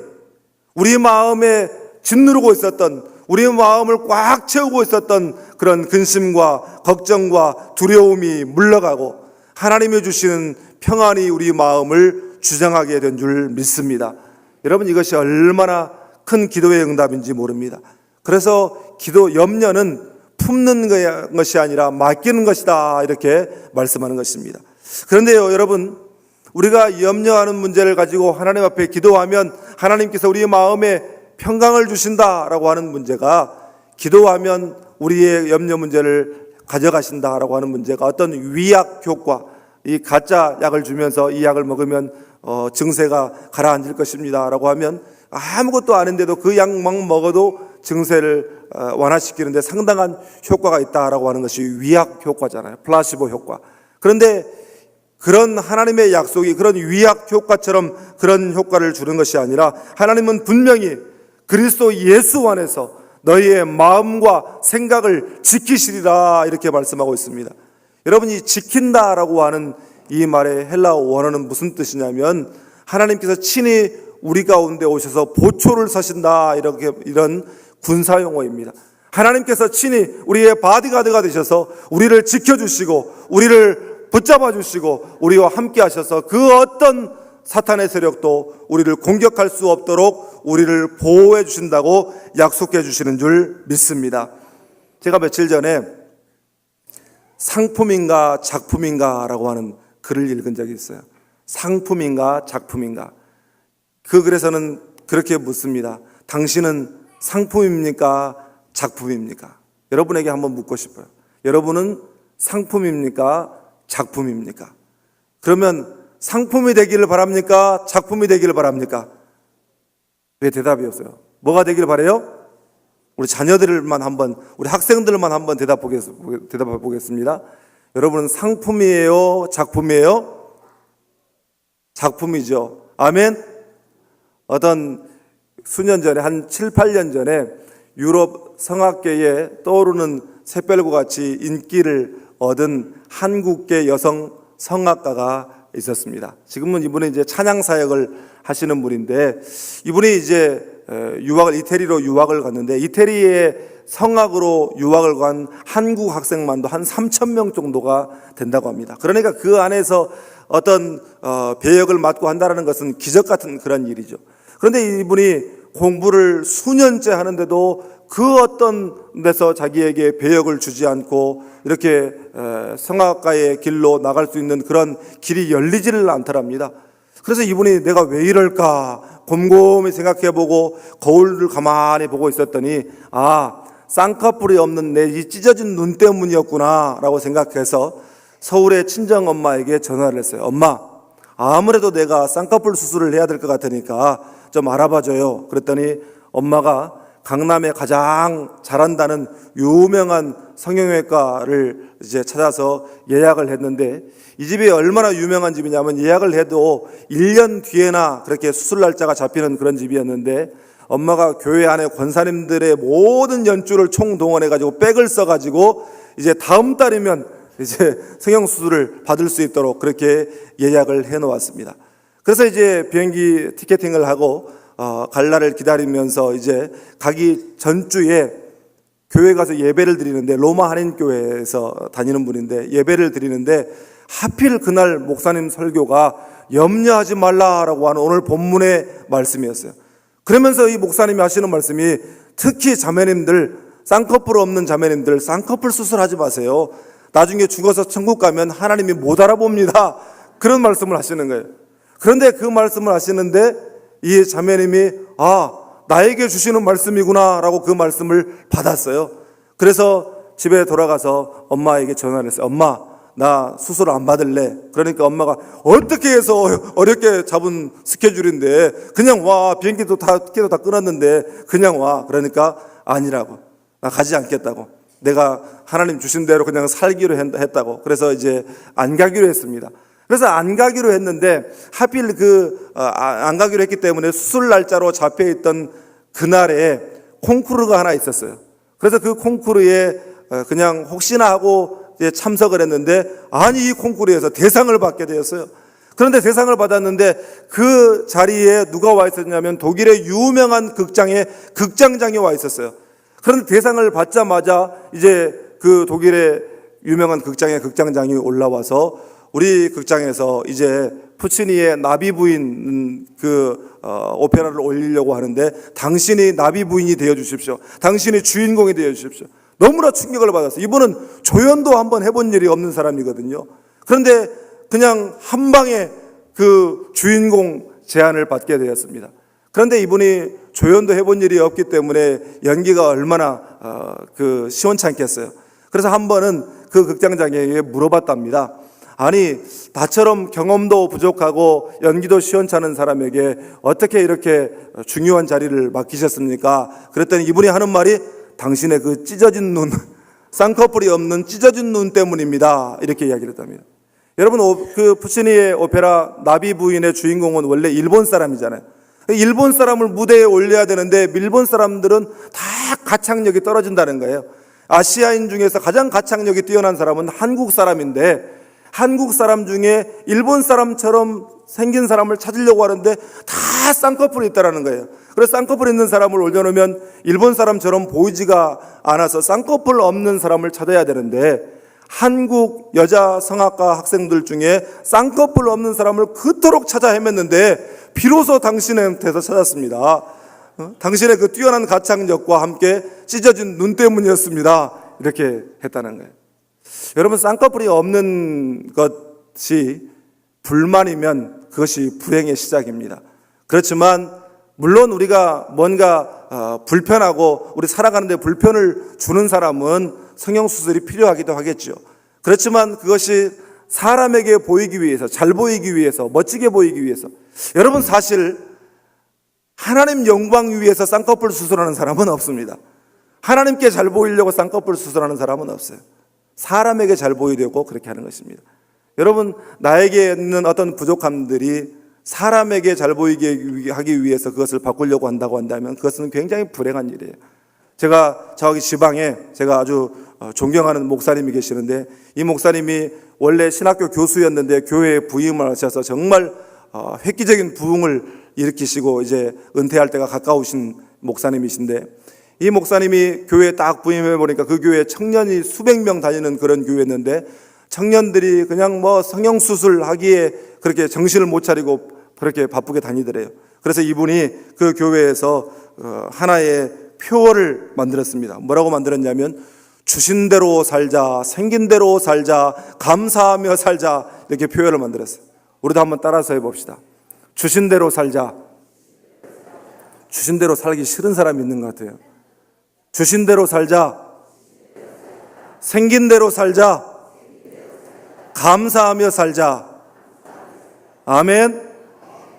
우리 마음에 짓누르고 있었던, 우리 마음을 꽉 채우고 있었던 그런 근심과 걱정과 두려움이 물러가고 하나님이 주시는 평안이 우리 마음을 주장하게 된 줄 믿습니다. 여러분, 이것이 얼마나 큰 기도의 응답인지 모릅니다. 그래서 기도 염려는 품는 것이 아니라 맡기는 것이다, 이렇게 말씀하는 것입니다. 그런데요, 여러분, 우리가 염려하는 문제를 가지고 하나님 앞에 기도하면 하나님께서 우리의 마음에 평강을 주신다라고 하는 문제가, 기도하면 우리의 염려 문제를 가져가신다라고 하는 문제가 어떤 위약 효과, 이 가짜 약을 주면서 이 약을 먹으면 증세가 가라앉을 것입니다 라고 하면 아무것도 아닌데도 그 약만 먹어도 증세를 완화시키는데 상당한 효과가 있다라고 하는 것이 위약 효과잖아요. 플라시보 효과. 그런데 그런 하나님의 약속이 그런 위약 효과처럼 그런 효과를 주는 것이 아니라, 하나님은 분명히 그리스도 예수 안에서 너희의 마음과 생각을 지키시리라, 이렇게 말씀하고 있습니다. 여러분이 지킨다라고 하는 이 말의 헬라어 원어는 무슨 뜻이냐면, 하나님께서 친히 우리 가운데 오셔서 보초를 서신다, 이런 군사 용어입니다. 하나님께서 친히 우리의 바디가드가 되셔서 우리를 지켜주시고 우리를 붙잡아 주시고 우리와 함께 하셔서 그 어떤 사탄의 세력도 우리를 공격할 수 없도록 우리를 보호해 주신다고 약속해 주시는 줄 믿습니다. 제가 며칠 전에 상품인가 작품인가 라고 하는 글을 읽은 적이 있어요. 상품인가 작품인가. 그 글에서는 그렇게 묻습니다. 당신은 상품입니까 작품입니까? 여러분에게 한번 묻고 싶어요. 여러분은 상품입니까 작품입니까? 그러면 상품이 되기를 바랍니까 작품이 되기를 바랍니까? 왜 대답이 없어요? 뭐가 되기를 바라요? 우리 자녀들만 한번, 우리 학생들만 한번 대답해 보겠습니다. 여러분은 상품이에요 작품이에요? 작품이죠. 아멘. 어떤 수년 전에, 한 7, 8년 전에 유럽 성악계에 떠오르는 샛별과 같이 인기를 얻은 한국계 여성 성악가가 있었습니다. 지금은 이분이 이제 찬양 사역을 하시는 분인데, 이분이 이제 이태리로 유학을 갔는데, 이태리에 성악으로 유학을 간 한국 학생만도 한 3,000명 정도가 된다고 합니다. 그러니까 그 안에서 어떤 배역을 맡고 한다는 것은 기적 같은 그런 일이죠. 그런데 이분이 공부를 수년째 하는데도 그 어떤 데서 자기에게 배역을 주지 않고 이렇게 성악가의 길로 나갈 수 있는 그런 길이 열리지를 않더랍니다. 그래서 이분이 내가 왜 이럴까 곰곰이 생각해보고 거울을 가만히 보고 있었더니, 쌍꺼풀이 없는 내 이 찢어진 눈 때문이었구나 라고 생각해서 서울의 친정 엄마에게 전화를 했어요. 엄마, 아무래도 내가 쌍꺼풀 수술을 해야 될 것 같으니까 좀 알아봐줘요. 그랬더니 엄마가 강남에 가장 잘한다는 유명한 성형외과를 이제 찾아서 예약을 했는데, 이 집이 얼마나 유명한 집이냐면 예약을 해도 1년 뒤에나 그렇게 수술 날짜가 잡히는 그런 집이었는데, 엄마가 교회 안에 권사님들의 모든 연주를 총동원해가지고 백을 써가지고 이제 다음 달이면 이제 성형수술을 받을 수 있도록 그렇게 예약을 해놓았습니다. 그래서 이제 비행기 티켓팅을 하고 갈 날을 기다리면서 이제 가기 전주에 교회 가서 예배를 드리는데, 로마 한인교회에서 다니는 분인데 예배를 드리는데, 하필 그날 목사님 설교가 염려하지 말라라고 하는 오늘 본문의 말씀이었어요. 그러면서 이 목사님이 하시는 말씀이, 특히 자매님들, 쌍꺼풀 없는 자매님들 쌍꺼풀 수술하지 마세요. 나중에 죽어서 천국 가면 하나님이 못 알아봅니다. 그런 말씀을 하시는 거예요. 그런데 그 말씀을 하시는데 이 자매님이 나에게 주시는 말씀이구나 라고 그 말씀을 받았어요. 그래서 집에 돌아가서 엄마에게 전화를 했어요. 엄마, 나 수술 안 받을래. 그러니까 엄마가 어떻게 해서 어렵게 잡은 스케줄인데 그냥 와. 비행기도 다 티켓도 다 끊었는데 그냥 와. 그러니까 아니라고. 나 가지 않겠다고. 내가 하나님 주신 대로 그냥 살기로 했다고. 그래서 이제 안 가기로 했습니다. 그래서 안 가기로 했는데 하필 안 가기로 했기 때문에 수술 날짜로 잡혀 있던 그날에 콩쿠르가 하나 있었어요. 그래서 그 콩쿠르에 그냥 혹시나 하고 참석을 했는데 아니 이 콩쿠르에서 대상을 받게 되었어요. 그런데 대상을 받았는데 그 자리에 누가 와 있었냐면 독일의 유명한 극장에 극장장이 와 있었어요. 그런데 대상을 받자마자 이제 그 독일의 유명한 극장의 극장장이 올라와서 우리 극장에서 이제 푸치니의 나비 부인 오페라를 올리려고 하는데 당신이 나비 부인이 되어 주십시오. 당신이 주인공이 되어 주십시오. 너무나 충격을 받았어요. 이분은 조연도 한번 해본 일이 없는 사람이거든요. 그런데 그냥 한 방에 그 주인공 제안을 받게 되었습니다. 그런데 이분이 조연도 해본 일이 없기 때문에 연기가 얼마나 시원찮겠어요. 그래서 한 번은 그 극장장에게 물어봤답니다. 아니, 나처럼 경험도 부족하고 연기도 시원찮은 사람에게 어떻게 이렇게 중요한 자리를 맡기셨습니까? 그랬더니 이분이 하는 말이 당신의 그 찢어진 눈, 쌍꺼풀이 없는 찢어진 눈 때문입니다. 이렇게 이야기를 했답니다. 여러분, 그 푸치니의 오페라 나비 부인의 주인공은 원래 일본 사람이잖아요. 일본 사람을 무대에 올려야 되는데 일본 사람들은 다 가창력이 떨어진다는 거예요. 아시아인 중에서 가장 가창력이 뛰어난 사람은 한국 사람인데 한국 사람 중에 일본 사람처럼 생긴 사람을 찾으려고 하는데 다 쌍꺼풀이 있다라는 거예요. 그래서 쌍꺼풀 있는 사람을 올려놓으면 일본 사람처럼 보이지가 않아서 쌍꺼풀 없는 사람을 찾아야 되는데 한국 여자 성악가 학생들 중에 쌍꺼풀 없는 사람을 그토록 찾아 헤맸는데 비로소 당신한테서 찾았습니다. 당신의 그 뛰어난 가창력과 함께 찢어진 눈 때문이었습니다. 이렇게 했다는 거예요. 여러분, 쌍꺼풀이 없는 것이 불만이면 그것이 불행의 시작입니다. 그렇지만 물론 우리가 뭔가 불편하고 우리 살아가는데 불편을 주는 사람은 성형수술이 필요하기도 하겠죠. 그렇지만 그것이 사람에게 보이기 위해서, 잘 보이기 위해서, 멋지게 보이기 위해서, 여러분 사실 하나님 영광 위해서 쌍꺼풀 수술하는 사람은 없습니다. 하나님께 잘 보이려고 쌍꺼풀 수술하는 사람은 없어요. 사람에게 잘 보이려고 그렇게 하는 것입니다. 여러분, 나에게 있는 어떤 부족함들이 사람에게 잘 보이게 하기 위해서 그것을 바꾸려고 한다고 한다면 그것은 굉장히 불행한 일이에요. 제가 저기 지방에 제가 아주 존경하는 목사님이 계시는데 이 목사님이 원래 신학교 교수였는데 교회에 부임을 하셔서 정말 획기적인 부흥을 일으키시고 이제 은퇴할 때가 가까우신 목사님이신데 이 목사님이 교회에 딱 부임해 보니까 그 교회에 청년이 수백 명 다니는 그런 교회였는데 청년들이 그냥 뭐 성형수술 하기에 그렇게 정신을 못 차리고 그렇게 바쁘게 다니더래요. 그래서 이분이 그 교회에서 하나의 표어를 만들었습니다. 뭐라고 만들었냐면 주신 대로 살자, 생긴 대로 살자, 감사하며 살자, 이렇게 표현을 만들었어요. 우리도 한번 따라서 해봅시다. 주신 대로 살자. 주신 대로 살기 싫은 사람이 있는 것 같아요. 주신 대로 살자. 생긴 대로 살자. 감사하며 살자. 아멘.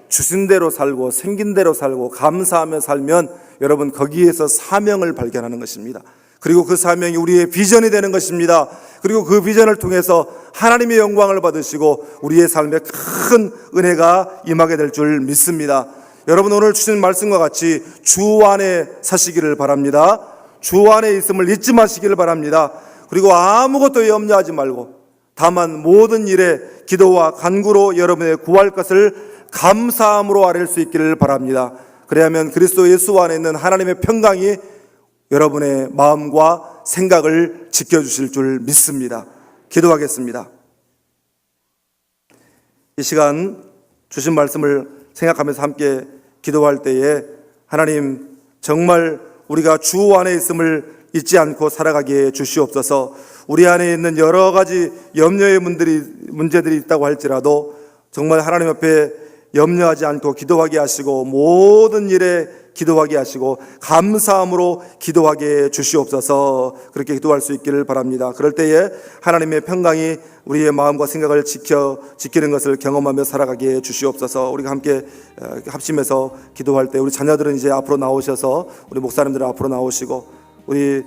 주신 대로 살고 생긴 대로 살고 감사하며 살면 여러분 거기에서 사명을 발견하는 것입니다. 그리고 그 사명이 우리의 비전이 되는 것입니다. 그리고 그 비전을 통해서 하나님의 영광을 받으시고 우리의 삶에 큰 은혜가 임하게 될 줄 믿습니다. 여러분, 오늘 주신 말씀과 같이 주 안에 사시기를 바랍니다. 주 안에 있음을 잊지 마시기를 바랍니다. 그리고 아무것도 염려하지 말고 다만 모든 일에 기도와 간구로 여러분의 구할 것을 감사함으로 아뢰 수 있기를 바랍니다. 그래야만 그리스도 예수 안에 있는 하나님의 평강이 여러분의 마음과 생각을 지켜주실 줄 믿습니다. 기도하겠습니다. 이 시간 주신 말씀을 생각하면서 함께 기도할 때에 하나님, 정말 우리가 주 안에 있음을 잊지 않고 살아가게 주시옵소서. 우리 안에 있는 여러 가지 염려의 문제들이 있다고 할지라도 정말 하나님 앞에 염려하지 않고 기도하게 하시고 모든 일에 기도하게 하시고 감사함으로 기도하게 주시옵소서. 그렇게 기도할 수 있기를 바랍니다. 그럴 때에 하나님의 평강이 우리의 마음과 생각을 지키는 것을 경험하며 살아가게 주시옵소서. 우리가 함께 합심해서 기도할 때 우리 자녀들은 이제 앞으로 나오셔서 우리 목사님들은 앞으로 나오시고 우리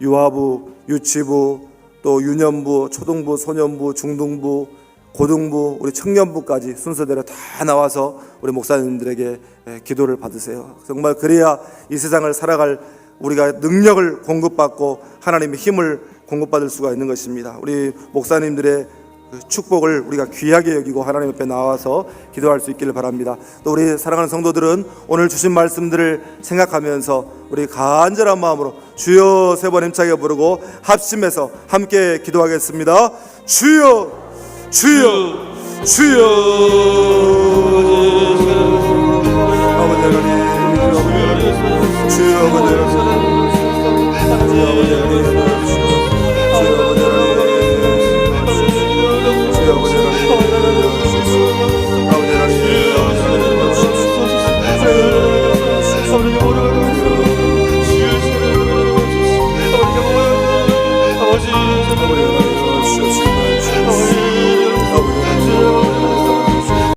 유아부, 유치부, 또 유년부, 초등부, 소년부, 중등부, 고등부, 우리 청년부까지 순서대로 다 나와서 우리 목사님들에게 기도를 받으세요. 정말 그래야 이 세상을 살아갈 우리가 능력을 공급받고 하나님의 힘을 공급받을 수가 있는 것입니다. 우리 목사님들의 그 축복을 우리가 귀하게 여기고 하나님 앞에 나와서 기도할 수 있기를 바랍니다. 또 우리 사랑하는 성도들은 오늘 주신 말씀들을 생각하면서 우리 간절한 마음으로 주여 세 번 힘차게 부르고 합심해서 함께 기도하겠습니다. 주여 주여 주여